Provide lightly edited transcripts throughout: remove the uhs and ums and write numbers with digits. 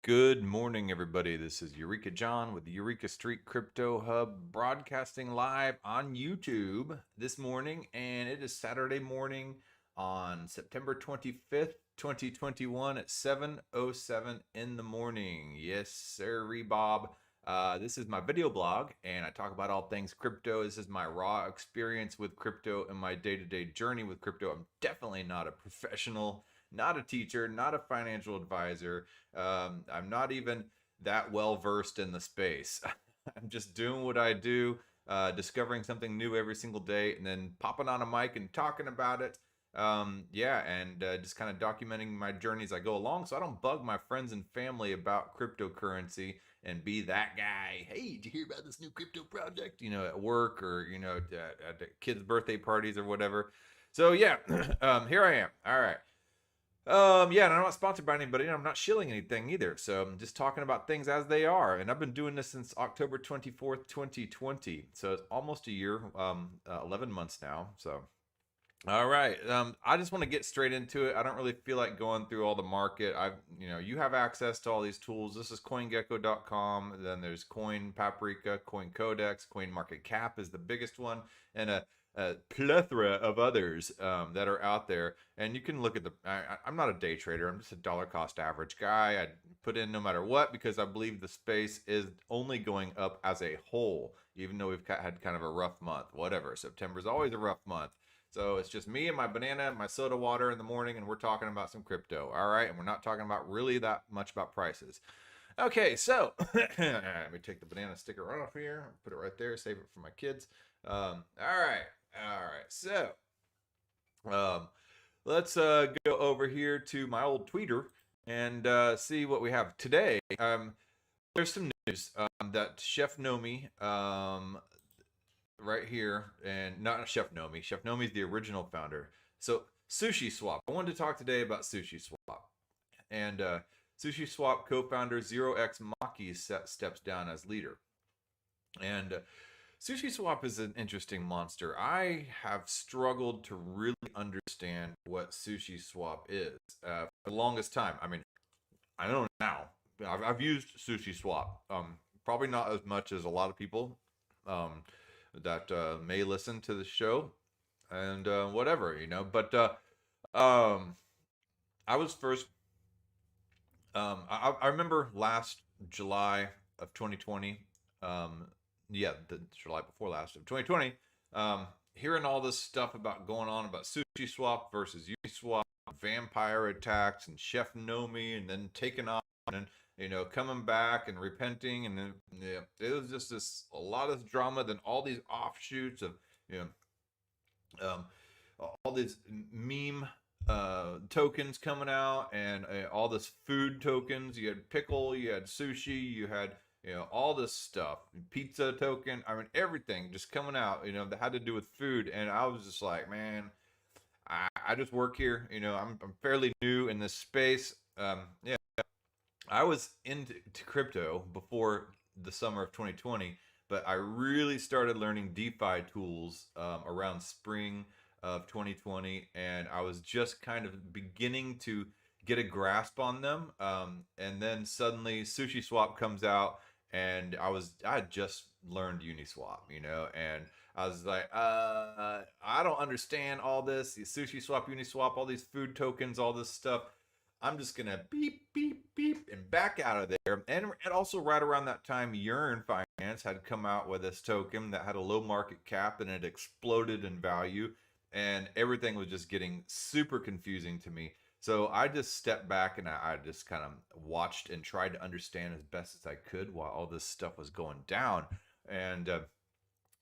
Good morning, everybody. This is Eureka John with the Eureka Street Crypto Hub, broadcasting live on YouTube this morning, and it is Saturday morning on September 25th, 2021 at 7:07 in the morning. Yes, sir, Bob. This is my video blog, and I talk about all things crypto. This is my raw experience with crypto and my day-to-day journey with crypto. I'm definitely not a professional, not a teacher, not a financial advisor. I'm not even that well versed in the space. I'm just doing what I do, discovering something new every single day, and then popping on a mic and talking about it. Yeah, and just kind of documenting my journey as I go along, so I don't bug my friends and family about cryptocurrency and be that guy. Hey, did you hear about this new crypto project? At work or at kids' birthday parties or whatever. So yeah, here I am. All right. Yeah, and I'm not sponsored by anybody, and I'm not shilling anything either. So I'm just talking about things as they are. And I've been doing this since October 24th, 2020. So it's almost a year, 11 months now. So, all right. I just want to get straight into it. I don't really feel like going through all the market. You have access to all these tools. This is CoinGecko.com. Then there's Coin Paprika, Coin Codex, Coin Market Cap is the biggest one, and a plethora of others that are out there. And you can look at I'm not a day trader. I'm just a dollar cost average guy. I put in no matter what because I believe the space is only going up as a whole, even though we've had kind of a rough month. Whatever. September's always a rough month. So it's just me and my banana and my soda water in the morning, and we're talking about some crypto. All right. And we're not talking about really that much about prices. Okay, so let me take the banana sticker off here, put it right there, save it for my kids. All right. So let's go over here to my old tweeter and see what we have today. There's some news that Chef Nomi, right here, and not Chef Nomi. Chef Nomi is the original founder. So Sushi Swap. I wanted to talk today about Sushi Swap. And Sushi Swap co-founder 0x Maki steps down as leader. And Sushi Swap is an interesting monster. I have struggled to really understand what Sushi Swap is for the longest time. I mean, I don't know now. I've used Sushi swap. Probably not as much as a lot of people that may listen to the show and whatever. But I was first. I remember last July of 2020. Yeah, the July before last of 2020. Hearing all this stuff going on about Sushi Swap versus Uniswap, vampire attacks, and Chef Nomi, and then taking off, and coming back and repenting, and then yeah, it was just a lot of drama. Then all these offshoots of um, all these meme tokens coming out, and all this food tokens. You had pickle, you had sushi, you had all this stuff, pizza token. I mean, everything just coming out, that had to do with food. And I was just like, man, I just work here. I'm fairly new in this space. Yeah, I was into crypto before the summer of 2020, but I really started learning DeFi tools around spring of 2020, and I was just kind of beginning to get a grasp on them. And then suddenly Sushi Swap comes out, and I had just learned Uniswap, and I was like, I don't understand all this, the Sushi Swap, Uniswap, all these food tokens, all this stuff. I'm just gonna beep, beep, beep, and back out of there. And also right around that time, Yearn Finance had come out with this token that had a low market cap, and it exploded in value, and everything was just getting super confusing to me. So I just stepped back, and I just kind of watched and tried to understand as best as I could while all this stuff was going down. And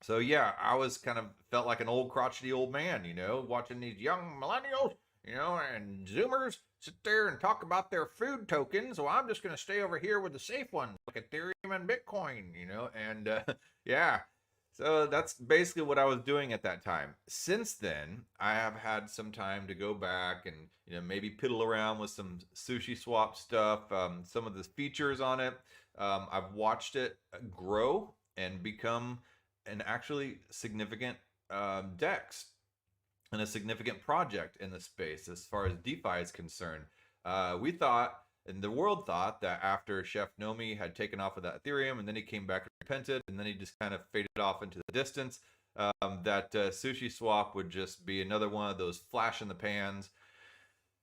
so yeah, I was kind of felt like an old crotchety old man, watching these young millennials, and Zoomers sit there and talk about their food tokens. So I'm just going to stay over here with the safe ones, like Ethereum and Bitcoin, and yeah. So that's basically what I was doing at that time. Since then, I have had some time to go back and maybe piddle around with some Sushi Swap stuff, some of the features on it. I've watched it grow and become an actually significant DEX and a significant project in the space as far as DeFi is concerned. We thought And the world thought that after Chef Nomi had taken off of that Ethereum, and then he came back and repented, and then he just kind of faded off into the distance, that Sushi Swap would just be another one of those flash in the pans.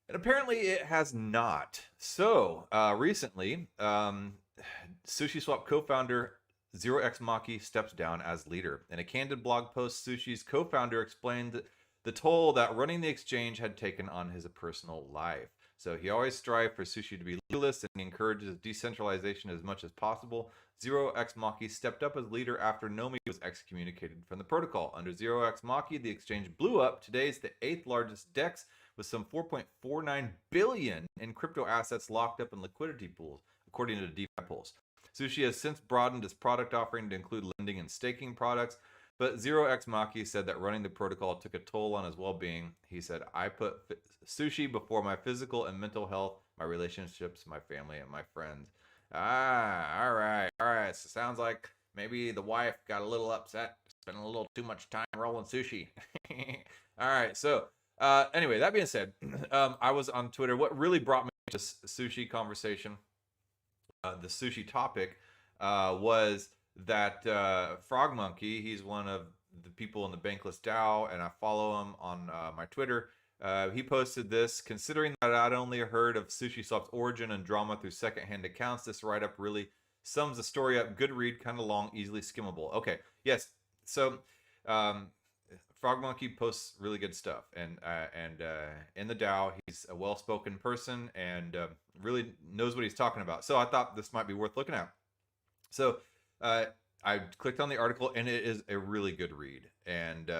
And apparently it has not. So recently, Sushi Swap co-founder Zero X Maki steps down as leader. In a candid blog post, Sushi's co-founder explained the toll that running the exchange had taken on his personal life. So he always strived for Sushi to be legalist and encourages decentralization as much as possible. Zero X Maki stepped up as leader after Nomi was excommunicated from the protocol. Under Zero X Maki, the exchange blew up. Today is the 8th largest DEX with some 4.49 billion in crypto assets locked up in liquidity pools, according to DeFi Pulse. Sushi has since broadened its product offering to include lending and staking products, but Zero X Maki said that running the protocol took a toll on his well-being. He said, I put Sushi before my physical and mental health, my relationships, my family, and my friends. All right. So sounds like maybe the wife got a little upset, spending a little too much time rolling sushi. All right, so anyway, that being said, I was on Twitter. What really brought me to sushi conversation, the sushi topic, was that Frog Monkey. He's one of the people in the Bankless DAO, and I follow him on my Twitter. He posted this: considering that I'd only heard of Sushi Swap's origin and drama through secondhand accounts, this write-up really sums the story up. Good read, kind of long, easily skimmable. Okay, yes. So Frog Monkey posts really good stuff, and in the DAO, he's a well-spoken person and really knows what he's talking about. So I thought this might be worth looking at. So I clicked on the article, and it is a really good read, and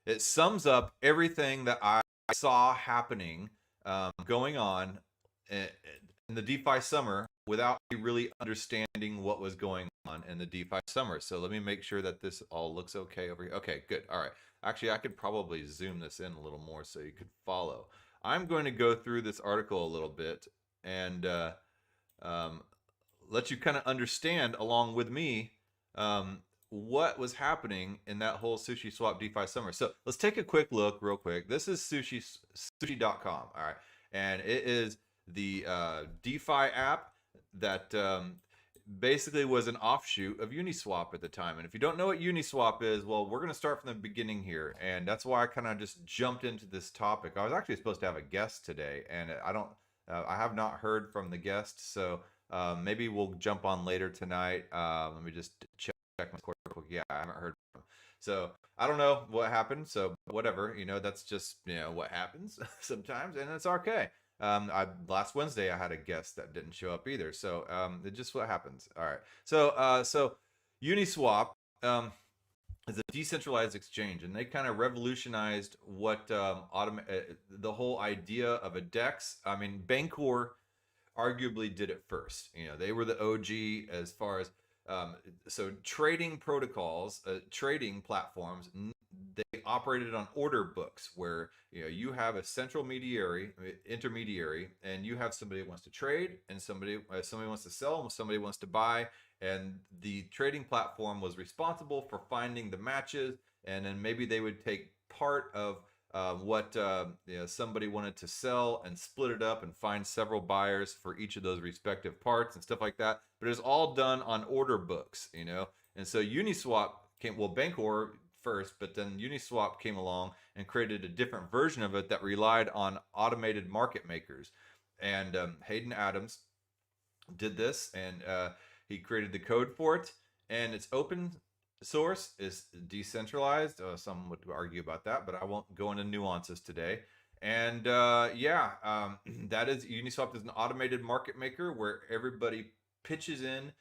it sums up everything that I saw happening, going on in the DeFi summer without me really understanding what was going on in the DeFi summer. So let me make sure that this all looks okay over here. Okay, good. All right. Actually, I could probably zoom this in a little more so you could follow. I'm going to go through this article a little bit and let you kind of understand along with me what was happening in that whole Sushi Swap DeFi summer. So let's take a quick look real quick. This is sushi.com. All right. And it is the DeFi app that basically was an offshoot of Uniswap at the time. And if you don't know what Uniswap is, well, we're going to start from the beginning here. And that's why I kind of just jumped into this topic. I was actually supposed to have a guest today, and I have not heard from the guest. So maybe we'll jump on later tonight. Let me just check my score real quick. Yeah, I haven't heard from him. So I don't know what happened. So whatever, that's just, what happens sometimes, and it's okay. Last Wednesday I had a guest that didn't show up either. So it's just what happens. All right. So Uniswap is a decentralized exchange, and they kind of revolutionized what the whole idea of a DEX. I mean, Bancor arguably did it first. They were the OG as far as so trading protocols, trading platforms. They operated on order books where you have a central intermediary, and you have somebody that wants to trade, and somebody wants to sell, and somebody wants to buy, and the trading platform was responsible for finding the matches, and then maybe they would take part of what somebody wanted to sell and split it up and find several buyers for each of those respective parts and stuff like that. But it's all done on order books, And so Uniswap Bancor first, but then Uniswap came along and created a different version of it that relied on automated market makers. And Hayden Adams did this, and he created the code for it, and it's open source, is decentralized. Some would argue about that, but I won't go into nuances today. And that is Uniswap is an automated market maker where everybody pitches in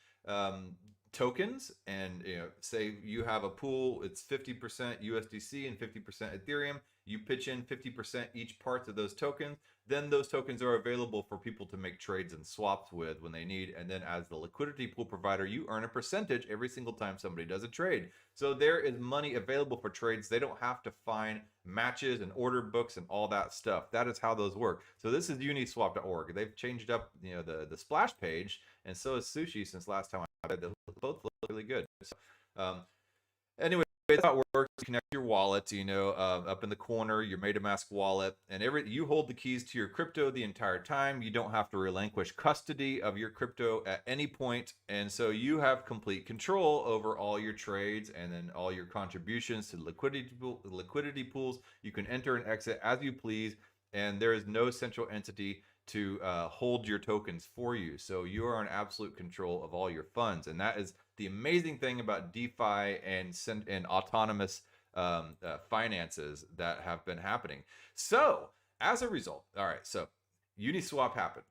tokens, and say you have a pool, it's 50% USDC and 50% Ethereum. You pitch in 50% each part of those tokens, then those tokens are available for people to make trades and swaps with when they need. And then as the liquidity pool provider, you earn a percentage every single time somebody does a trade. So there is money available for trades. They don't have to find matches and order books and all that stuff. That is how those work. So this is uniswap.org. They've changed up the splash page, and so is Sushi since last time I had. They both look really good. So, anyway, It's how it works. You connect your wallet, up in the corner, your MetaMask wallet, and you hold the keys to your crypto the entire time. You don't have to relinquish custody of your crypto at any point, and so you have complete control over all your trades and then all your contributions to liquidity pools. You can enter and exit as you please, and there is no central entity to hold your tokens for you. So you are in absolute control of all your funds, and that is the amazing thing about DeFi and autonomous finances that have been happening. So as a result, all right, so Uniswap happened.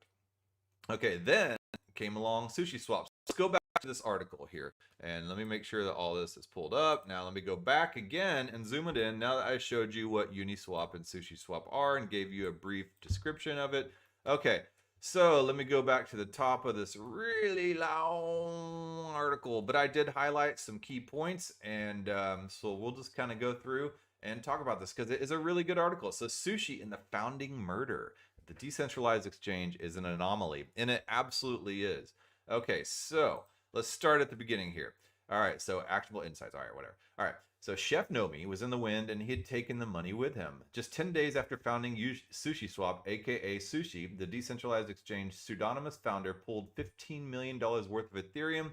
Okay, then came along Sushi Swap. Let's go back to this article here, and let me make sure that all this is pulled up. Now let me go back again and zoom it in. Now that I showed you what Uniswap and Sushi Swap are and gave you a brief description of it. Okay, so let me go back to the top of this really long article, but I did highlight some key points, and so we'll just kind of go through and talk about this because it is a really good article. So Sushi and the Founding Murder. The decentralized exchange is an anomaly, and it absolutely is. Okay, so let's start at the beginning here. All right, so actionable insights. All right, whatever. All right, so Chef Nomi was in the wind, and he had taken the money with him. Just 10 days after founding Sushi Swap, aka Sushi, the decentralized exchange pseudonymous founder pulled $15 million worth of Ethereum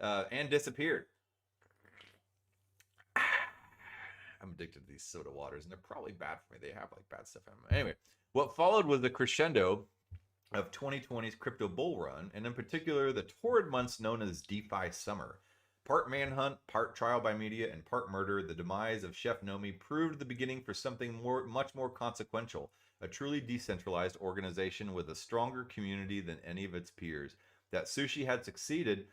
and disappeared. I'm addicted to these soda waters, and they're probably bad for me. They have like bad stuff in them. Anyway, what followed was the crescendo of 2020's crypto bull run, and in particular, the torrid months known as DeFi summer. Part manhunt, part trial by media, and part murder, the demise of Chef Nomi proved the beginning for something much more consequential, a truly decentralized organization with a stronger community than any of its peers. That Sushi had succeeded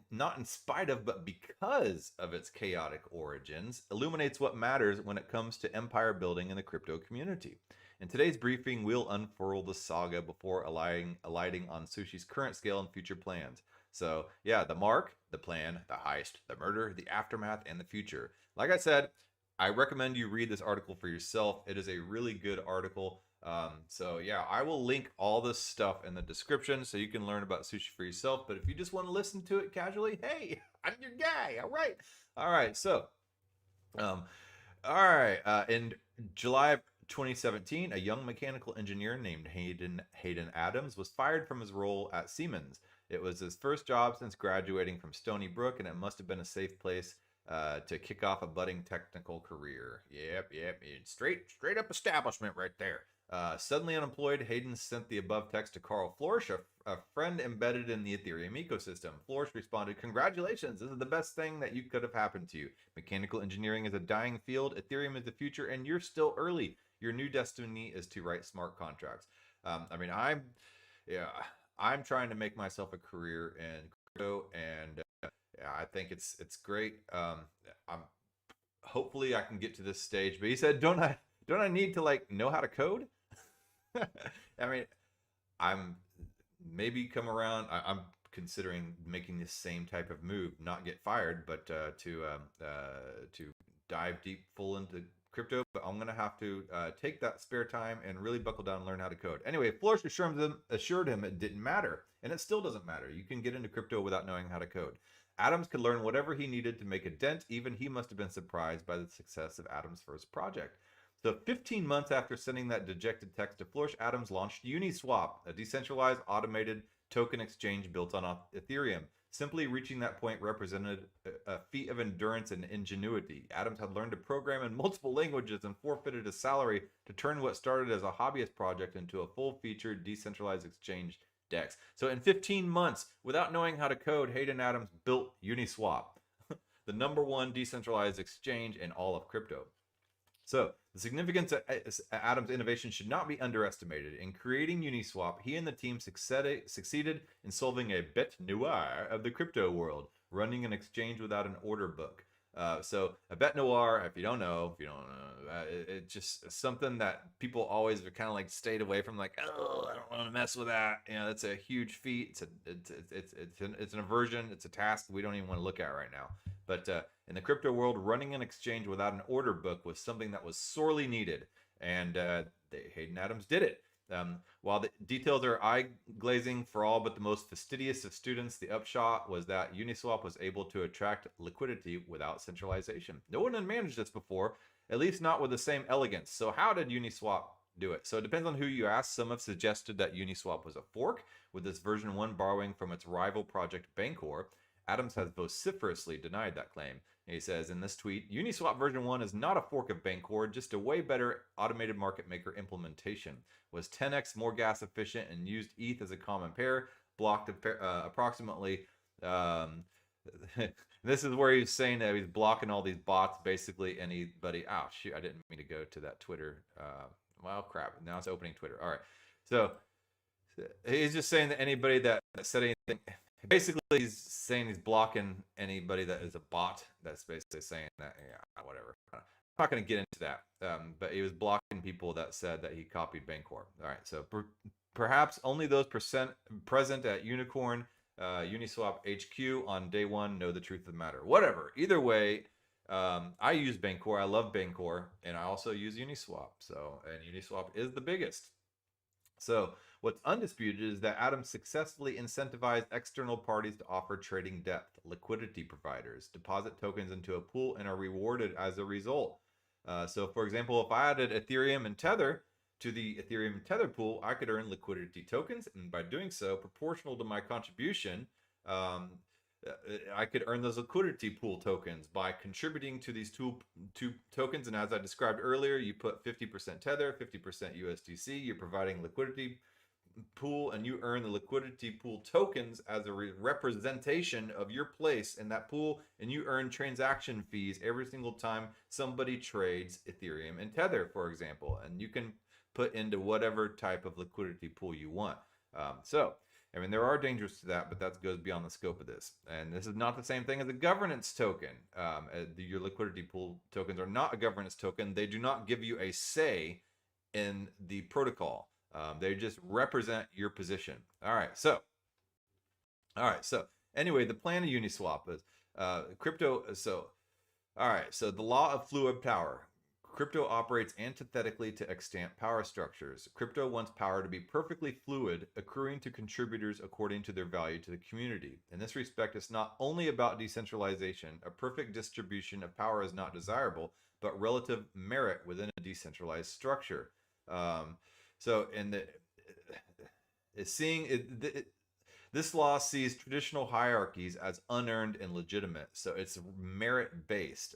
not in spite of, but because of its chaotic origins, illuminates what matters when it comes to empire building in the crypto community. In today's briefing, we'll unfurl the saga before alighting on Sushi's current scale and future plans. So yeah, the mark, the plan, the heist, the murder, the aftermath, and the future. Like I said, I recommend you read this article for yourself. It is a really good article. So yeah, I will link all this stuff in the description so you can learn about Sushi for yourself. But if you just want to listen to it casually, hey, I'm your guy. All right. So, in July of 2017, a young mechanical engineer named Hayden Adams was fired from his role at Siemens. It was his first job since graduating from Stony Brook, and it must have been a safe place to kick off a budding technical career. Yep. Straight up establishment right there. Suddenly unemployed, Hayden sent the above text to Carl Florsch, a friend embedded in the Ethereum ecosystem. Florsch responded, "Congratulations, this is the best thing that you could have happened to you. Mechanical engineering is a dying field, Ethereum is the future, and you're still early. Your new destiny is to write smart contracts." I'm trying to make myself a career in crypto, and I think it's great. Hopefully I can get to this stage. But he said, don't I need to like know how to code? I mean, I'm maybe come around. I'm considering making this same type of move, not get fired, but to dive deep full into crypto. But I'm gonna have to take that spare time and really buckle down and learn how to code. Anyway, Florsch assured him it didn't matter, and it still doesn't matter. You can get into crypto without knowing how to code. Adams could learn whatever he needed to make a dent. Even he must have been surprised by the success of Adams' first project. So 15 months after sending that dejected text to Florsch, Adams launched Uniswap, a decentralized automated token exchange built on Ethereum. Simply reaching that point represented a feat of endurance and ingenuity. Adams had learned to program in multiple languages and forfeited his salary to turn what started as a hobbyist project into a full-featured decentralized exchange DEX. So in 15 months, without knowing how to code, Hayden Adams built Uniswap, the #1 decentralized exchange in all of crypto. So the significance of Adams' innovation should not be underestimated. In creating Uniswap, he and the team succeeded in solving a bête noire of the crypto world, running an exchange without an order book. So a bête noire, if you don't know, it's just something that people always kind of like stayed away from, like, oh, I don't want to mess with that. It's a huge feat. It's an aversion. It's a task we don't even want to look at right now. But in the crypto world, running an exchange without an order book was something that was sorely needed, and Hayden Adams did it. While the details are eye-glazing for all but the most fastidious of students, the upshot was that Uniswap was able to attract liquidity without centralization. No one had managed this before, at least not with the same elegance. So how did Uniswap do it? So it depends on who you ask. Some have suggested that Uniswap was a fork, with this version 1 borrowing from its rival project Bancor. Adams has vociferously denied that claim. He says in this tweet, Uniswap version 1 is not a fork of Bancor, just a way better automated market maker implementation. Was 10x more gas efficient and used ETH as a common pair, blocked approximately. This is where he's saying that he's blocking all these bots, basically anybody. Oh, shoot, I didn't mean to go to that Twitter. Well, crap. Now it's opening Twitter. All right. So he's just saying that anybody that said anything. Basically, he's saying he's blocking anybody that is a bot. That's basically saying that, yeah, whatever. I'm not going to get into that. But he was blocking people that said that he copied Bancor. All right, so perhaps only those present at Unicorn, Uniswap HQ on day 1 know the truth of the matter. Whatever. Either way, I use Bancor. I love Bancor, and I also use Uniswap. And Uniswap is the biggest. So what's undisputed is that Adams successfully incentivized external parties to offer trading depth. Liquidity providers deposit tokens into a pool and are rewarded as a result. So for example, if I added Ethereum and Tether to the Ethereum Tether pool, I could earn liquidity tokens. And by doing so, proportional to my contribution, I could earn those liquidity pool tokens by contributing to these two tokens. And as I described earlier, you put 50% Tether, 50% USDC. You're providing liquidity pool, and you earn the liquidity pool tokens as a representation of your place in that pool, and you earn transaction fees every single time somebody trades Ethereum and Tether, for example. And you can put into whatever type of liquidity pool you want. I mean, there are dangers to that, but that goes beyond the scope of this. And this is not the same thing as a governance token. Your liquidity pool tokens are not a governance token. They do not give you a say in the protocol. They just represent your position. All right. So anyway, the plan of Uniswap is crypto. All right. So the law of fluid power. Crypto operates antithetically to extant power structures. Crypto wants power to be perfectly fluid, accruing to contributors according to their value to the community. In this respect, it's not only about decentralization. A perfect distribution of power is not desirable, but relative merit within a decentralized structure. This law sees traditional hierarchies as unearned and legitimate, so it's merit-based.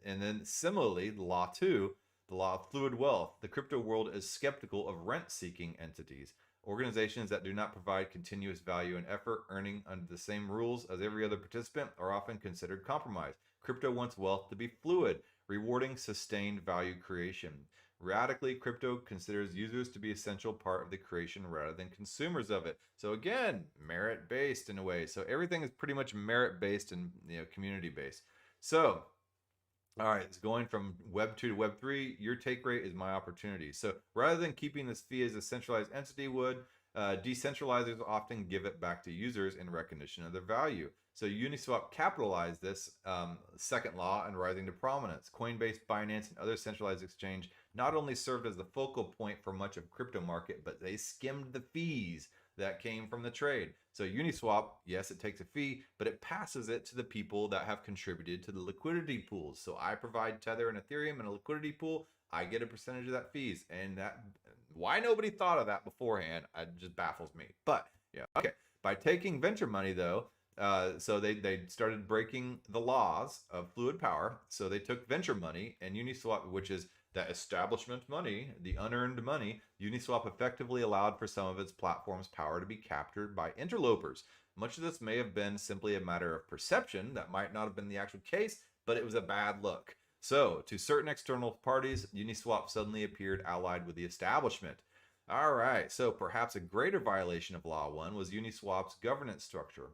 And then similarly, the law 2, the law of fluid wealth. The crypto world is skeptical of rent-seeking entities. Organizations that do not provide continuous value and effort, earning under the same rules as every other participant, are often considered compromised. Crypto wants wealth to be fluid, rewarding sustained value creation. Radically, crypto considers users to be an essential part of the creation rather than consumers of it. So again, merit-based in a way. So everything is pretty much merit-based and community-based. So all right, it's going from Web 2 to Web 3. Your take rate is my opportunity. So rather than keeping this fee as a centralized entity would, decentralizers often give it back to users in recognition of their value. So Uniswap capitalized this second law and rising to prominence. Coinbase, Binance, and other centralized exchange not only served as the focal point for much of crypto market, but they skimmed the fees that came from the trade. So Uniswap, yes, it takes a fee, but it passes it to the people that have contributed to the liquidity pools. So I provide Tether and Ethereum in a liquidity pool. I get a percentage of that fees. And that, why nobody thought of that beforehand, it just baffles me. But yeah, okay. By taking venture money though, so they started breaking the laws of fluid power. So they took venture money, and Uniswap, which is that establishment money, the unearned money, Uniswap effectively allowed for some of its platform's power to be captured by interlopers. Much of this may have been simply a matter of perception. That might not have been the actual case, but it was a bad look. So to certain external parties, Uniswap suddenly appeared allied with the establishment. All right, so perhaps a greater violation of Law 1 was Uniswap's governance structure.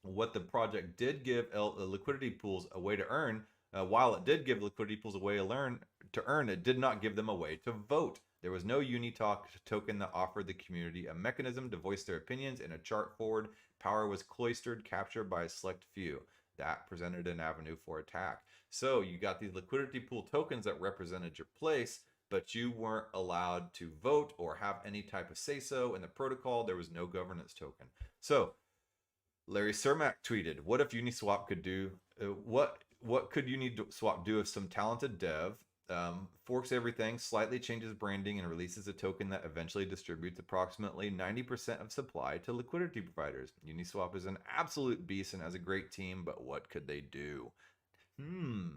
What the project did give liquidity pools a way to earn, while it did give liquidity pools a way to earn, it did not give them a way to vote. There was no Unitalk token that offered the community a mechanism to voice their opinions in a chart forward. Power was cloistered, captured by a select few. That presented an avenue for attack. So you got these liquidity pool tokens that represented your place, but you weren't allowed to vote or have any type of say-so in the protocol. There was no governance token. So Larry Cermak tweeted, "What if Uniswap could do? What could Uniswap do if some talented dev forks everything, slightly changes branding, and releases a token that eventually distributes approximately 90% of supply to liquidity providers? Uniswap is an absolute beast and has a great team, but what could they do?"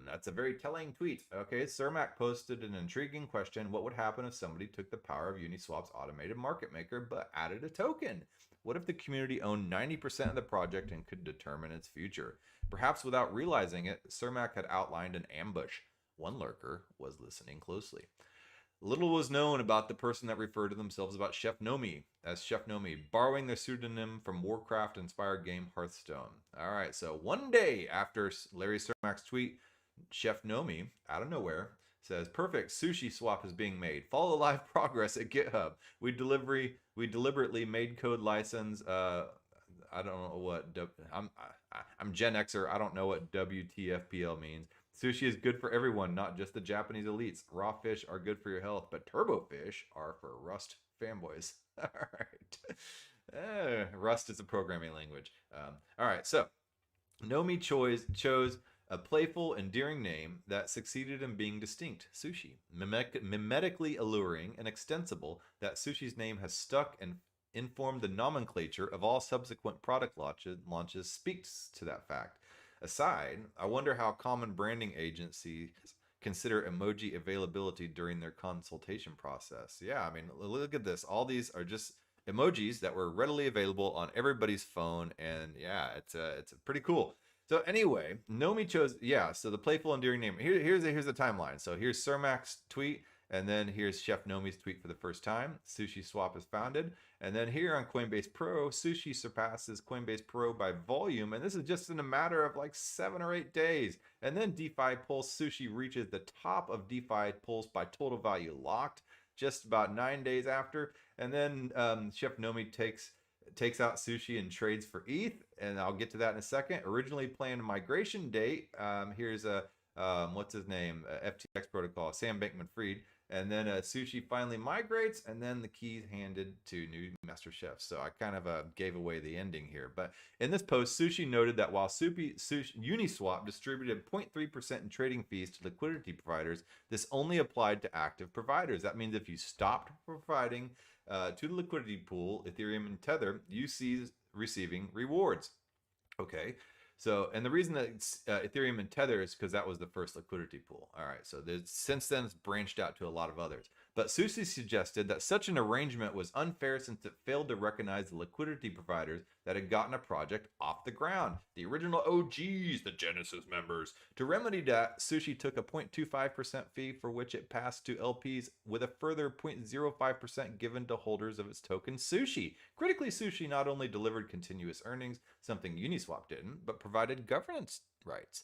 That's a very telling tweet. Okay, Cermak posted an intriguing question. What would happen if somebody took the power of Uniswap's automated market maker but added a token? What if the community owned 90% of the project and could determine its future? Perhaps without realizing it, Cermak had outlined an ambush. One lurker was listening closely. Little was known about the person that referred to themselves about Chef Nomi as Chef Nomi, borrowing their pseudonym from Warcraft-inspired game Hearthstone. All right, so one day after Larry Cermak's tweet, Chef Nomi, out of nowhere, says, "Perfect, Sushi Swap is being made. Follow live progress at GitHub. We deliberately made code license. I don't know what I'm Gen Xer. I don't know what WTFPL means. Sushi is good for everyone, not just the Japanese elites. Raw fish are good for your health, but turbo fish are for Rust fanboys." All right. Rust is a programming language. All right, so Nomi chose a playful, endearing name that succeeded in being distinct, Sushi. Mimetically alluring and extensible, that Sushi's name has stuck and informed the nomenclature of all subsequent product launches speaks to that fact. Aside, I wonder how common branding agencies consider emoji availability during their consultation process. Yeah, I mean, look at this. All these are just emojis that were readily available on everybody's phone, and yeah, it's pretty cool. So anyway, Nomi chose, so the playful, endearing name. Here's the timeline. So here's Cermak's tweet, and then here's Chef Nomi's tweet for the first time. Sushi Swap is founded. And then here on Coinbase Pro, Sushi surpasses Coinbase Pro by volume. And this is just in a matter of like 7 or 8 days. And then DeFi Pulse, Sushi reaches the top of DeFi Pulse by total value locked just about 9 days after. And then Chef Nomi takes out Sushi and trades for ETH. And I'll get to that in a second. Originally planned migration date. Here's a, what's his name? FTX protocol, Sam Bankman-Fried. And then Sushi finally migrates, and then the keys handed to new master chefs. So I kind of gave away the ending here. But in this post, Sushi noted that while Uniswap distributed 0.3% in trading fees to liquidity providers, this only applied to active providers. That means if you stopped providing to the liquidity pool, Ethereum and Tether, you see receiving rewards. Okay. So, and the reason that it's Ethereum and Tether is because that was the first liquidity pool. All right, so since then it's branched out to a lot of others. But Sushi suggested that such an arrangement was unfair since it failed to recognize the liquidity providers that had gotten a project off the ground, the original OGs, the Genesis members. To remedy that, Sushi took a 0.25% fee for which it passed to LPs with a further 0.05% given to holders of its token Sushi. Critically, Sushi not only delivered continuous earnings, something Uniswap didn't, but provided governance rights.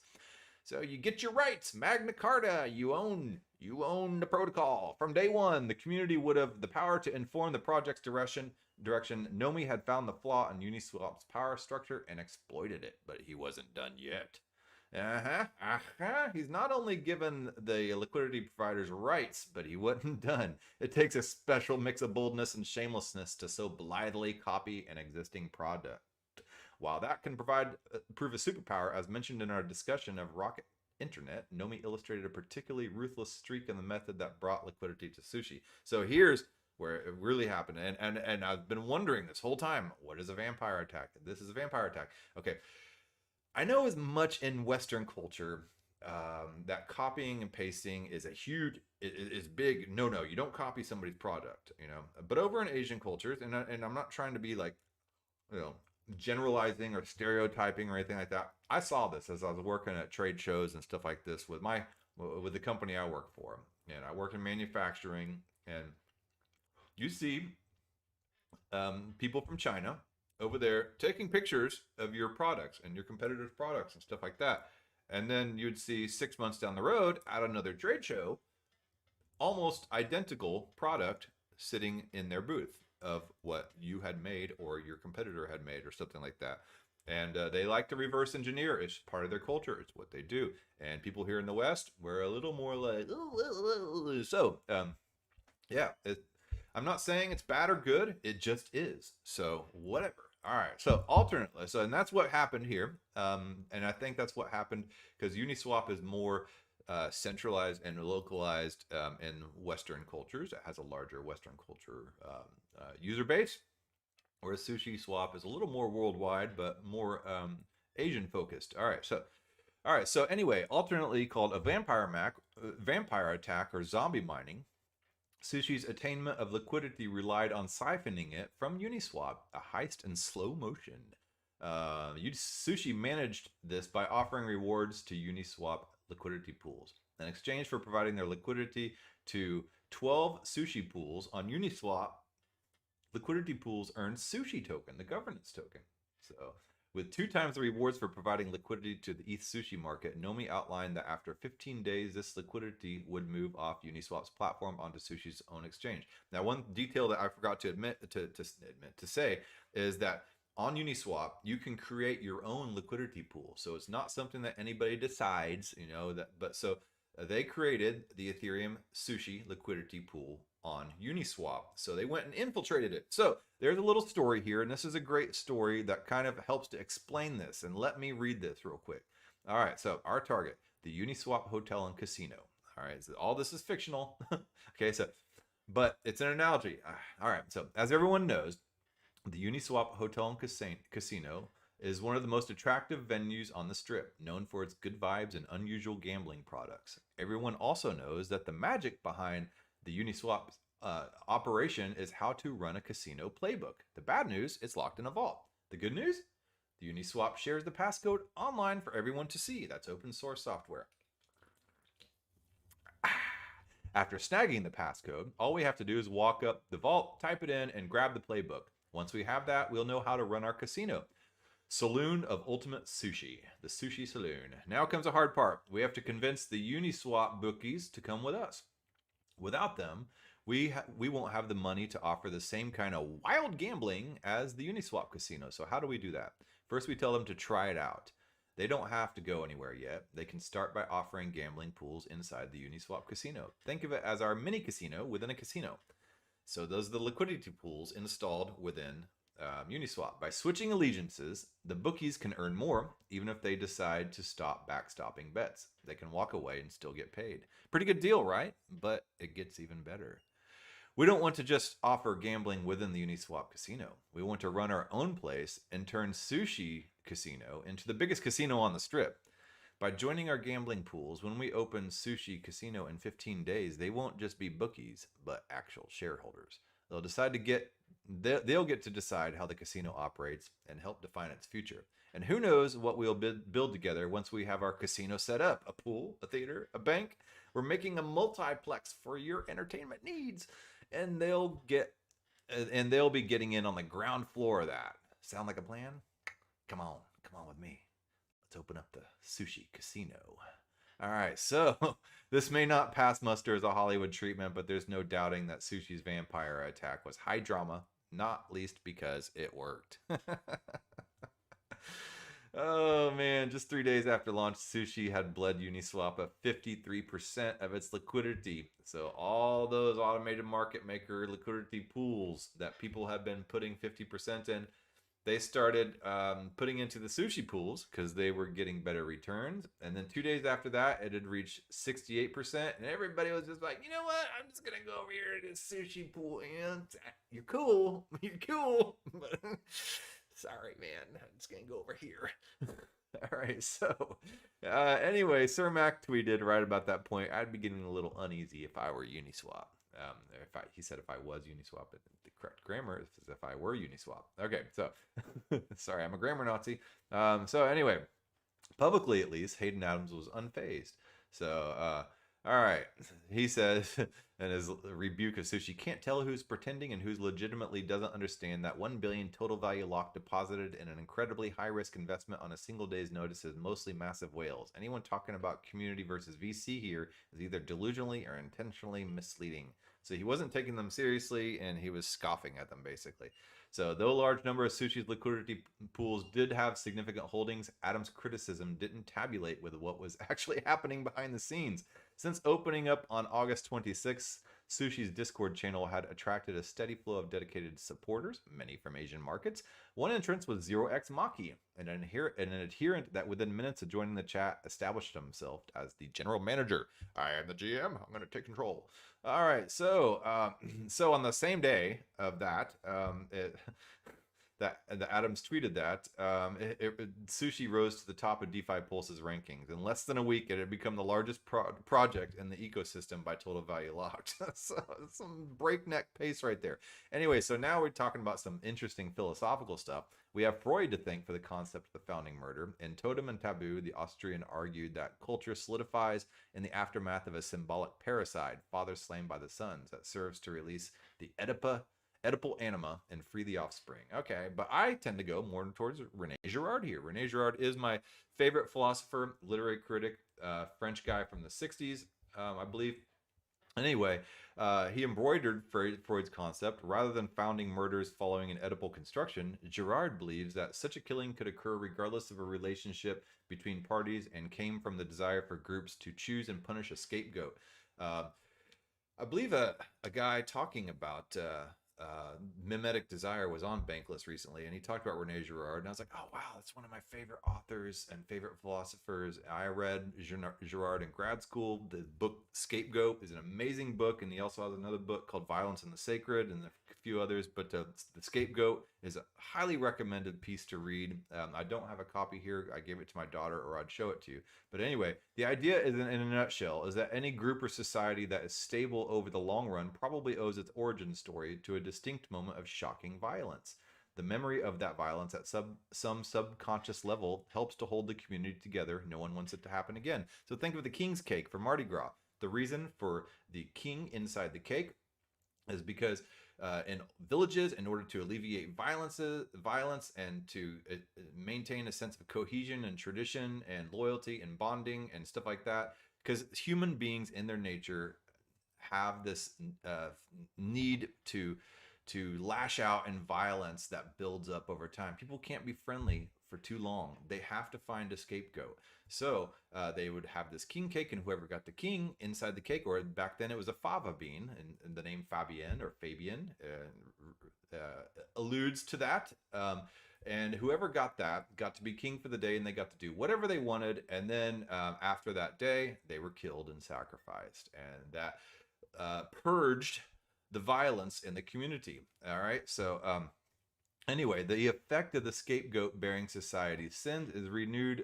So you get your rights, Magna Carta, you own the protocol. From day one, the community would have the power to inform the project's direction. Nomi had found the flaw in Uniswap's power structure and exploited it, but he wasn't done yet. He's not only given the liquidity providers rights, but he wasn't done. It takes a special mix of boldness and shamelessness to so blithely copy an existing product. While that can prove a superpower, as mentioned in our discussion of Rocket Internet, Nomi illustrated a particularly ruthless streak in the method that brought liquidity to Sushi. So here's where it really happened. And I've been wondering this whole time, what is a vampire attack? This is a vampire attack. Okay. I know as much in Western culture that copying and pasting is big. No, you don't copy somebody's product, But over in Asian cultures, and I'm not trying to be like, generalizing or stereotyping or anything like that. I saw this as I was working at trade shows and stuff like this with the company I work for. And I work in manufacturing, and you see people from China over there taking pictures of your products and your competitors' products and stuff like that. And then you'd see 6 months down the road at another trade show, almost identical product sitting in their booth of what you had made or your competitor had made or something like that. And they like to reverse engineer. It's part of their culture. It's what they do. And people here in the West, we're a little more like, so, yeah. I'm not saying it's bad or good. It just is. So whatever. All right. So alternate list. And that's what happened here. And I think that's what happened because Uniswap is more centralized and localized in Western cultures. It has a larger Western culture user base. Whereas Sushi Swap is a little more worldwide, but more Asian focused. All right. So anyway, alternately called a vampire attack or zombie mining, Sushi's attainment of liquidity relied on siphoning it from Uniswap, a heist in slow motion. Sushi managed this by offering rewards to Uniswap liquidity pools. In exchange for providing their liquidity to 12 sushi pools on Uniswap, liquidity pools earned Sushi token, the governance token. So, with 2 times the rewards for providing liquidity to the ETH sushi market, Nomi outlined that after 15 days, this liquidity would move off Uniswap's platform onto Sushi's own exchange. Now, one detail that I forgot to say is that on Uniswap, you can create your own liquidity pool. So it's not something that anybody decides, so they created the Ethereum Sushi liquidity pool on Uniswap. So they went and infiltrated it. So there's a little story here, and this is a great story that kind of helps to explain this. And let me read this real quick. All right, so our target, the Uniswap Hotel and Casino. All right, so all this is fictional. Okay, but it's an analogy. All right, so as everyone knows, the Uniswap Hotel and Casino is one of the most attractive venues on the Strip, known for its good vibes and unusual gambling products. Everyone also knows that the magic behind the Uniswap operation is how to run a casino playbook. The bad news, it's locked in a vault. The good news, the Uniswap shares the passcode online for everyone to see. That's open source software. After snagging the passcode, all we have to do is walk up the vault, type it in, and grab the playbook. Once we have that, we'll know how to run our casino. Saloon of Ultimate Sushi, the Sushi Saloon. Now comes the hard part. We have to convince the Uniswap bookies to come with us. Without them, we won't have the money to offer the same kind of wild gambling as the Uniswap casino. So how do we do that? First, we tell them to try it out. They don't have to go anywhere yet. They can start by offering gambling pools inside the Uniswap casino. Think of it as our mini casino within a casino. So those are the liquidity pools installed within Uniswap. By switching allegiances, the bookies can earn more, even if they decide to stop backstopping bets. They can walk away and still get paid. Pretty good deal, right? But it gets even better. We don't want to just offer gambling within the Uniswap casino. We want to run our own place and turn Sushi Casino into the biggest casino on the Strip. By joining our gambling pools, when we open Sushi Casino in 15 days, they won't just be bookies, but actual shareholders. They'll get to decide how the casino operates and help define its future. And who knows what we'll build together once we have our casino set up. A pool, a theater, a bank. We're making a multiplex for your entertainment needs. And they'll be getting in on the ground floor of that. Sound like a plan? Come on with me. Let's open up the Sushi Casino. All right, so this may not pass muster as a Hollywood treatment, but there's no doubting that Sushi's vampire attack was high drama, not least because it worked. Oh man, just 3 days after launch, Sushi had bled Uniswap of 53% of its liquidity. So all those automated market maker liquidity pools that people have been putting 50% in, they started putting into the Sushi pools because they were getting better returns. And then 2 days after that, it had reached 68%. And everybody was just like, you know what? I'm just going to go over here to the Sushi pool. And you're cool. You're cool. But sorry, man. I'm just going to go over here. All right. So anyway, Sir Mac tweeted right about that point, I'd be getting a little uneasy if I were Uniswap. He said if I was Uniswap, the correct grammar is if I were Uniswap. Okay, so sorry, I'm a grammar Nazi. So anyway, publicly at least, Hayden Adams was unfazed. So all right, he says in his rebuke of Sushi, can't tell who's pretending and who's legitimately doesn't understand that 1 billion total value lock deposited in an incredibly high risk investment on a single day's notice is mostly massive whales. Anyone talking about community versus VC here is either delusionally or intentionally misleading. So he wasn't taking them seriously, and he was scoffing at them, basically. So though a large number of Sushi's liquidity pools did have significant holdings, Adams' criticism didn't tabulate with what was actually happening behind the scenes. Since opening up on August 26th, Sushi's Discord channel had attracted a steady flow of dedicated supporters, many from Asian markets. One entrance was 0x Maki, an adherent that within minutes of joining the chat established himself as the general manager. I am the GM. I'm going to take control. All right, so so on the same day of that, the Adams tweeted that Sushi rose to the top of DeFi Pulse's rankings. In less than a week, it had become the largest project in the ecosystem by total value locked. So some breakneck pace right there. Anyway, so now we're talking about some interesting philosophical stuff. We have Freud to thank for the concept of the founding murder. In Totem and Taboo, the Austrian argued that culture solidifies in the aftermath of a symbolic parricide, father slain by the sons, that serves to release the Oedipal anima and free the offspring. Okay, but I tend to go more towards René Girard here. René Girard is my favorite philosopher, literary critic, French guy from the 60s, I believe. Anyway, he embroidered Freud's concept. Rather than founding murders following an Oedipal construction, Girard believes that such a killing could occur regardless of a relationship between parties and came from the desire for groups to choose and punish a scapegoat. I believe a guy talking about mimetic desire was on Bankless recently, and he talked about René Girard, and I was like, oh wow, that's one of my favorite authors and favorite philosophers. I read Girard in grad school. The book Scapegoat is an amazing book, and he also has another book called Violence and the Sacred and a few others, but the Scapegoat is a highly recommended piece to read. I don't have a copy here. I gave it to my daughter, or I'd show it to you. But anyway, the idea is, in a nutshell, is that any group or society that is stable over the long run probably owes its origin story to a distinct moment of shocking violence. The memory of that violence at some subconscious level helps to hold the community together. No one wants it to happen again. So think of the king's cake for Mardi Gras. The reason for the king inside the cake is because in villages, in order to alleviate violence and to maintain a sense of cohesion and tradition and loyalty and bonding and stuff like that, because human beings in their nature have this need to lash out in violence that builds up over time. People can't be friendly for too long. They have to find a scapegoat. So they would have this king cake, and whoever got the king inside the cake, or back then it was a fava bean, and the name Fabienne or Fabian alludes to that. And whoever got that got to be king for the day, and they got to do whatever they wanted. And then after that day, they were killed and sacrificed. And that purged the violence in the community. All right. So anyway, the effect of the scapegoat bearing society's sins is renewed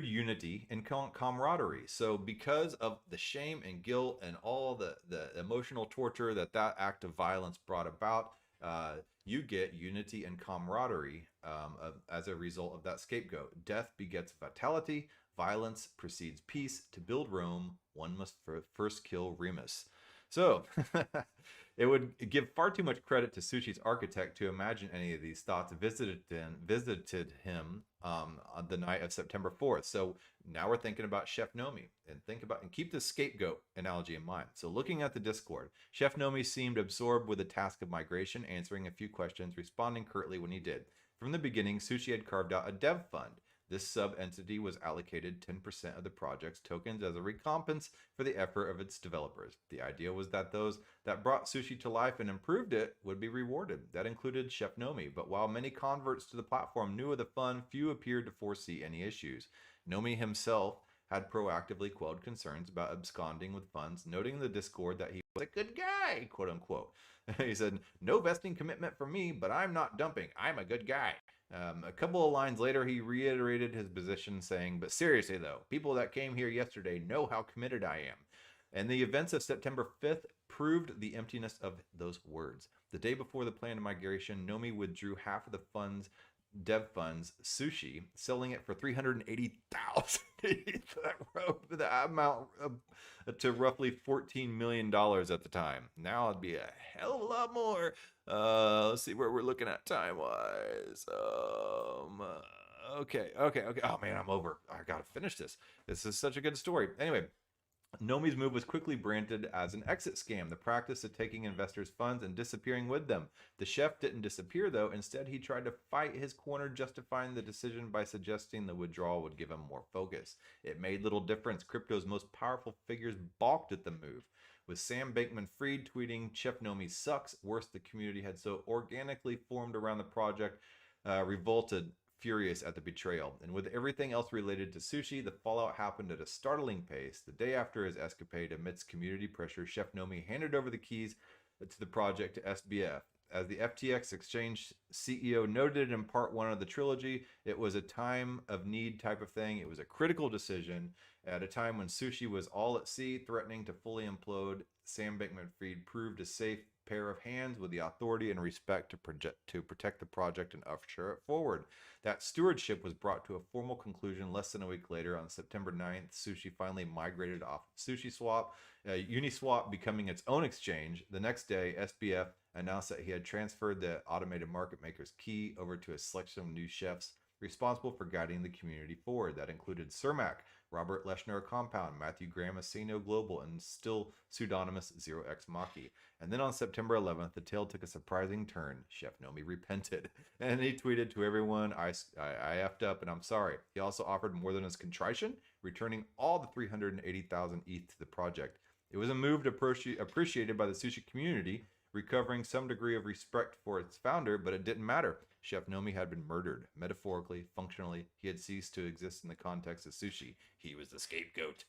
unity and camaraderie. So because of the shame and guilt and all the emotional torture that act of violence brought about, you get unity and camaraderie as a result of that scapegoat. Death begets vitality. Violence precedes peace. To build Rome, one must first kill Remus. So it would give far too much credit to Sushi's architect to imagine any of these thoughts visited him on the night of September 4th. So now we're thinking about Chef Nomi, and keep the scapegoat analogy in mind. So looking at the Discord, Chef Nomi seemed absorbed with the task of migration, answering a few questions, responding curtly when he did. From the beginning, Sushi had carved out a dev fund. This sub-entity was allocated 10% of the project's tokens as a recompense for the effort of its developers. The idea was that those that brought Sushi to life and improved it would be rewarded. That included Chef Nomi, but while many converts to the platform knew of the fund, few appeared to foresee any issues. Nomi himself had proactively quelled concerns about absconding with funds, noting in the Discord that he was a good guy, quote unquote. He said, "No vesting commitment from me, but I'm not dumping. I'm a good guy." A couple of lines later, he reiterated his position, saying, "But seriously, though, people that came here yesterday know how committed I am." And the events of September 5th proved the emptiness of those words. The day before the planned migration, Nomi withdrew half of the dev funds, Sushi, selling it for $380,000. The amount to roughly $14 million at the time. Now it'd be a hell of a lot more. Let's see where we're looking at time-wise. Okay. Oh man, I'm over. I gotta finish this. This is such a good story. Anyway, Nomi's move was quickly branded as an exit scam, the practice of taking investors' funds and disappearing with them. The chef didn't disappear, though. Instead, he tried to fight his corner, justifying the decision by suggesting the withdrawal would give him more focus. It made little difference. Crypto's most powerful figures balked at the move. With Sam Bankman-Fried tweeting, Chef Nomi sucks, worse, the community had so organically formed around the project, revolted, furious at the betrayal. And with everything else related to sushi, the fallout happened at a startling pace. The day after his escapade, amidst community pressure, Chef Nomi handed over the keys to the project to SBF. As the FTX exchange CEO noted in part one of the trilogy, it was a time of need type of thing. It was a critical decision at a time when sushi was all at sea, threatening to fully implode. Sam Bankman-Fried proved a safe pair of hands with the authority and respect to protect the project and usher it forward. That stewardship was brought to a formal conclusion less than a week later. On September 9th, Sushi finally migrated off Sushi Swap, Uniswap becoming its own exchange. The next day, SBF announced that he had transferred the automated market maker's key over to a selection of new chefs responsible for guiding the community forward. That included Cermak, Robert Leshner Compound, Matthew Gramacino Global, and still pseudonymous 0x Maki. And then on September 11th, the tale took a surprising turn. Chef Nomi repented, and he tweeted to everyone, I effed up and I'm sorry. He also offered more than his contrition, returning all the 380,000 ETH to the project. It was a move appreciated by the sushi community, recovering some degree of respect for its founder, but it didn't matter. Chef Nomi had been murdered. Metaphorically, functionally, he had ceased to exist in the context of sushi. He was the scapegoat.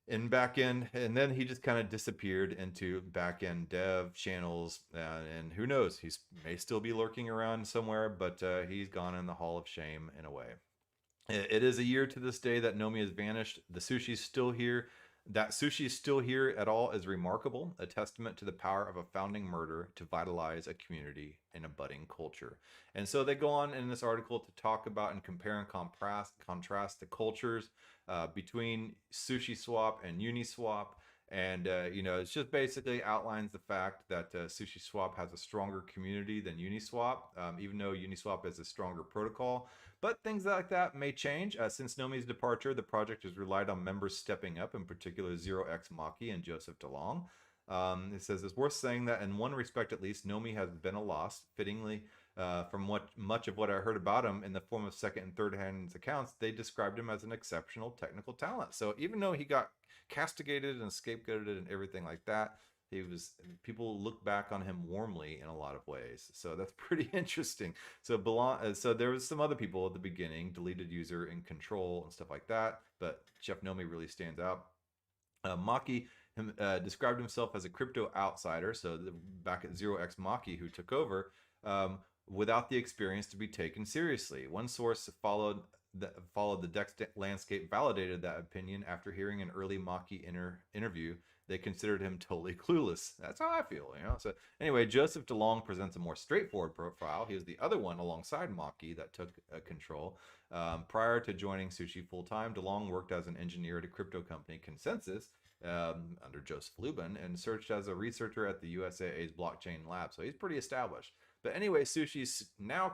In back end, and then he just kind of disappeared into back end dev channels, and who knows, he may still be lurking around somewhere, but he's gone in the hall of shame in a way. It is a year to this day that Nomi has vanished. The sushi's still here. That sushi is still here at all is remarkable, a testament to the power of a founding murder to vitalize a community and a budding culture. And so they go on in this article to talk about and compare and contrast the cultures between Sushi Swap and Uniswap. And, it's just basically outlines the fact that Sushi Swap has a stronger community than Uniswap, even though Uniswap is a stronger protocol. But things like that may change. Since Nomi's departure, the project has relied on members stepping up, in particular 0x Maki and Joseph DeLong. It says it's worth saying that in one respect at least, Nomi has been a loss. Fittingly, from much of what I heard about him in the form of second and third hand accounts, they described him as an exceptional technical talent. So even though he got castigated and scapegoated and everything like that, people look back on him warmly in a lot of ways. So that's pretty interesting. So there was some other people at the beginning, deleted user and control and stuff like that, but Chef Nomi really stands out. Maki described himself as a crypto outsider. So back at 0x Maki, who took over, without the experience to be taken seriously. One source followed the DEX landscape validated that opinion after hearing an early Maki interview. They considered him totally clueless. That's how I feel, So anyway, Joseph DeLong presents a more straightforward profile. He was the other one alongside Maki that took control. Prior to joining Sushi full-time, DeLong worked as an engineer at a crypto company, Consensus, under Joseph Lubin, and searched as a researcher at the USAA's blockchain lab. So he's pretty established. But anyway, Sushi's now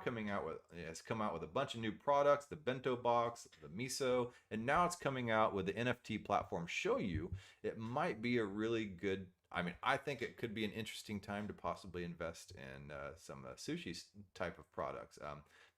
has come out with a bunch of new products, the bento box, the miso, and now it's coming out with the NFT platform Shoyu. It might be a really good, I think it could be an interesting time to possibly invest in some sushi type of products.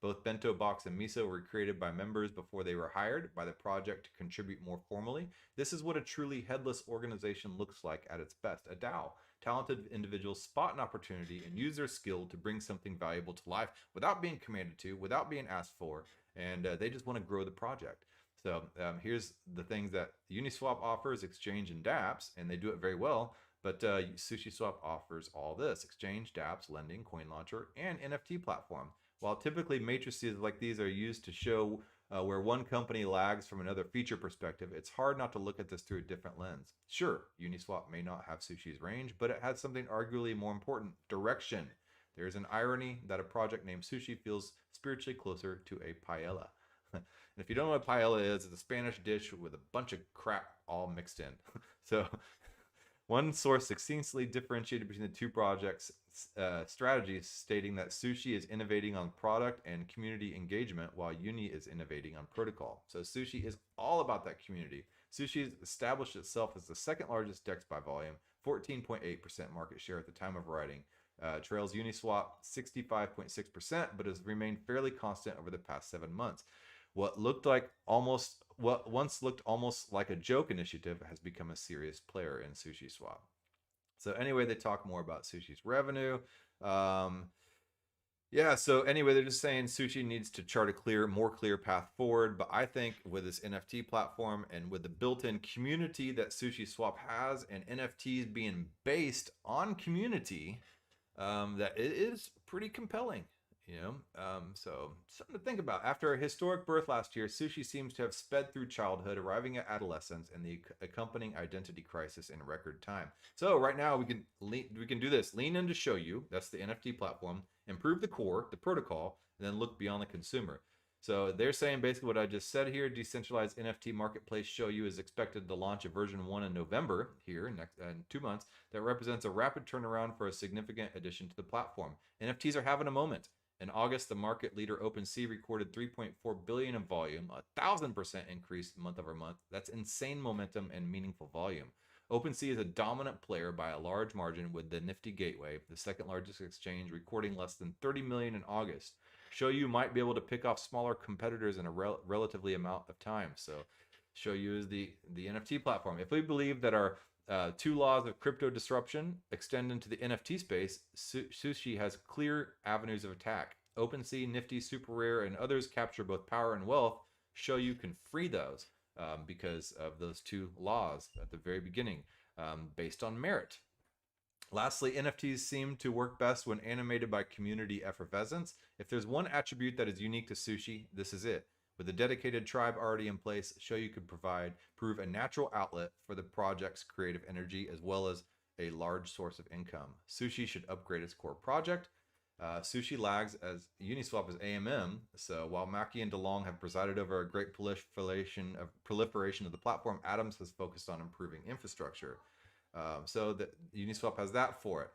Both bento box and miso were created by members before they were hired by the project to contribute more formally. This is what a truly headless organization looks like at its best, a DAO. Talented individuals spot an opportunity and use their skill to bring something valuable to life without being commanded to, without being asked for, and they just want to grow the project. So here's the things that Uniswap offers: exchange and dApps, and they do it very well. But Sushi Swap offers all this: exchange, dApps, lending, coin launcher, and NFT platform. While typically matrices like these are used to show where one company lags from another feature perspective, it's hard not to look at this through a different lens. Sure, Uniswap may not have Sushi's range, but it has something arguably more important: direction. There's an irony that a project named Sushi feels spiritually closer to a paella. And if you don't know what paella is, it's a Spanish dish with a bunch of crap all mixed in. So one source succinctly differentiated between the two projects' strategies, stating that Sushi is innovating on product and community engagement, while Uni is innovating on protocol. So Sushi is all about that community. Sushi's established itself as the second largest DEX by volume, 14.8% market share at the time of writing. Trails Uniswap 65.6%, but has remained fairly constant over the past 7 months. What once looked almost like a joke initiative has become a serious player in Sushi Swap. So anyway, they talk more about Sushi's revenue. Yeah, so anyway, they're just saying Sushi needs to chart a more clear path forward. But I think with this NFT platform and with the built-in community that Sushi Swap has, and NFTs being based on community, that it is pretty compelling, so something to think about. After a historic birth last year, Sushi seems to have sped through childhood, arriving at adolescence and the accompanying identity crisis in record time. So right now we can do this: lean into Show You, that's the NFT platform, improve the core, the protocol, and then look beyond the consumer. So they're saying basically what I just said here. Decentralized NFT marketplace Show You is expected to launch a version 1 in November here in 2 months. That represents a rapid turnaround for a significant addition to the platform. NFTs are having a moment. In August, the market leader OpenSea recorded 3.4 billion in volume, 1,000% increase month over month. That's insane momentum and meaningful volume. OpenSea is a dominant player by a large margin, with the Nifty Gateway, the second largest exchange, recording less than 30 million in August. Show You might be able to pick off smaller competitors in a relatively amount of time. So Show You is the NFT platform. If we believe that our 2 laws of crypto disruption extend into the NFT space, Sushi has clear avenues of attack. OpenSea, Nifty, Super Rare, and others capture both power and wealth. Show You can free those because of those 2 laws at the very beginning, based on merit. Lastly, NFTs seem to work best when animated by community effervescence. If there's one attribute that is unique to Sushi, this is it. With a dedicated tribe already in place, Show You could prove a natural outlet for the project's creative energy, as well as a large source of income. Sushi should upgrade its core project. Sushi lags as Uniswap is AMM, so while Mackie and DeLong have presided over a great proliferation of the platform, Adams has focused on improving infrastructure. So that Uniswap has that for it.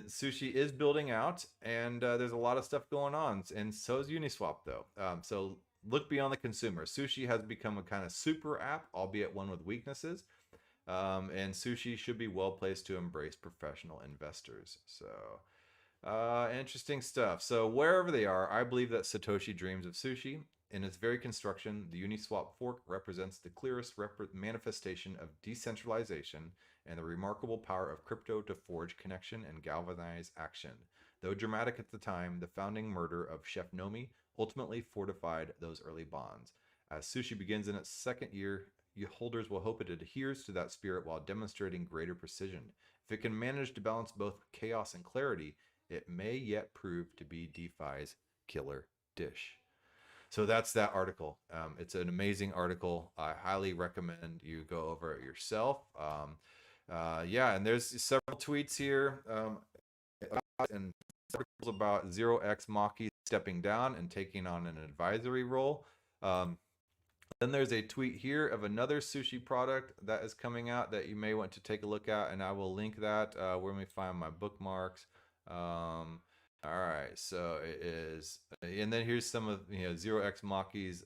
Sushi is building out, and there's a lot of stuff going on, and so is Uniswap though. So look beyond the consumer. Sushi has become a kind of super app, albeit one with weaknesses. And Sushi should be well placed to embrace professional investors. So interesting stuff. So wherever they are, I believe that Satoshi dreams of Sushi. In its very construction, the Uniswap fork represents the clearest manifestation of decentralization and the remarkable power of crypto to forge connection and galvanize action. Though dramatic at the time, the founding murder of Chef Nomi ultimately fortified those early bonds. As Sushi begins in its second year, holders will hope it adheres to that spirit while demonstrating greater precision. If it can manage to balance both chaos and clarity, it may yet prove to be DeFi's killer dish. So that's that article. It's an amazing article. I highly recommend you go over it yourself. And there's several tweets here and articles about 0x Maki stepping down and taking on an advisory role. Then there's a tweet here of another Sushi product that is coming out that you may want to take a look at, and I will link that where we find my bookmarks. All right, so it is, and then here's some of 0x Maki's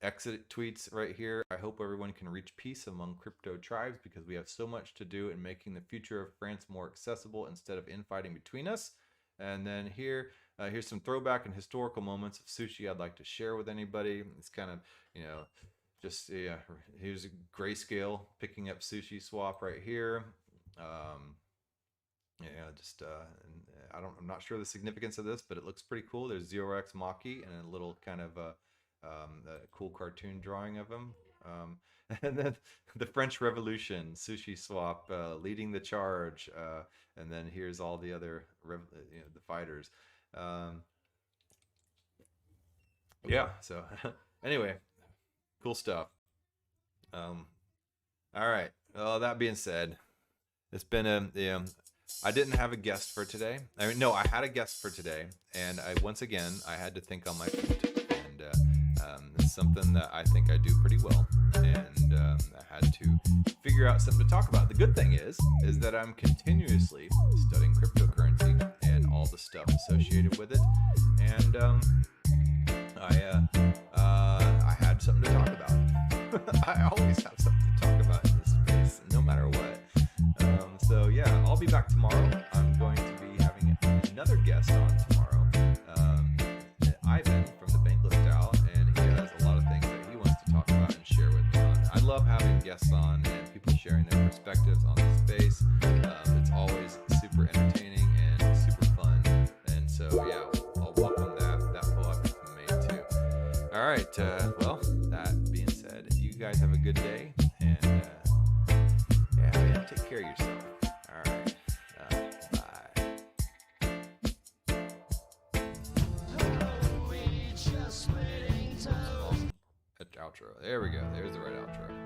exit tweets right here. I hope everyone can reach peace among crypto tribes because we have so much to do in making the future of France more accessible instead of infighting between us. And then here's some throwback and historical moments of Sushi I'd like to share with anybody. It's kind of, here's a Grayscale picking up Sushi Swap right here. I'm not sure the significance of this, but it looks pretty cool. There's 0x Maki and a little kind of a cool cartoon drawing of him. And then the French Revolution, Sushi Swap leading the charge. And then here's all the other the fighters. So anyway, cool stuff. All right. Well, that being said, it's been I didn't have a guest for today. I had a guest for today, and I had to think on my feet, and it's something that I think I do pretty well, and I had to figure out something to talk about. The good thing is that I'm continuously studying cryptocurrency and all the stuff associated with it, and have something to talk about. I always have something to talk about in this space, no matter what. So yeah, I'll be back tomorrow. I'm going to be having another guest on tomorrow, Ivan from the Bankless Style, and he has a lot of things that he wants to talk about and share with me on. I love having guests on and people sharing their perspectives on the space. It's always super entertaining and super fun, and so yeah, I'll welcome that pull-up has been made too. All right, well, that being said, you guys have a good day, and yeah, take care of yourself. All right, bye. Outro. There we go. There's the right outro.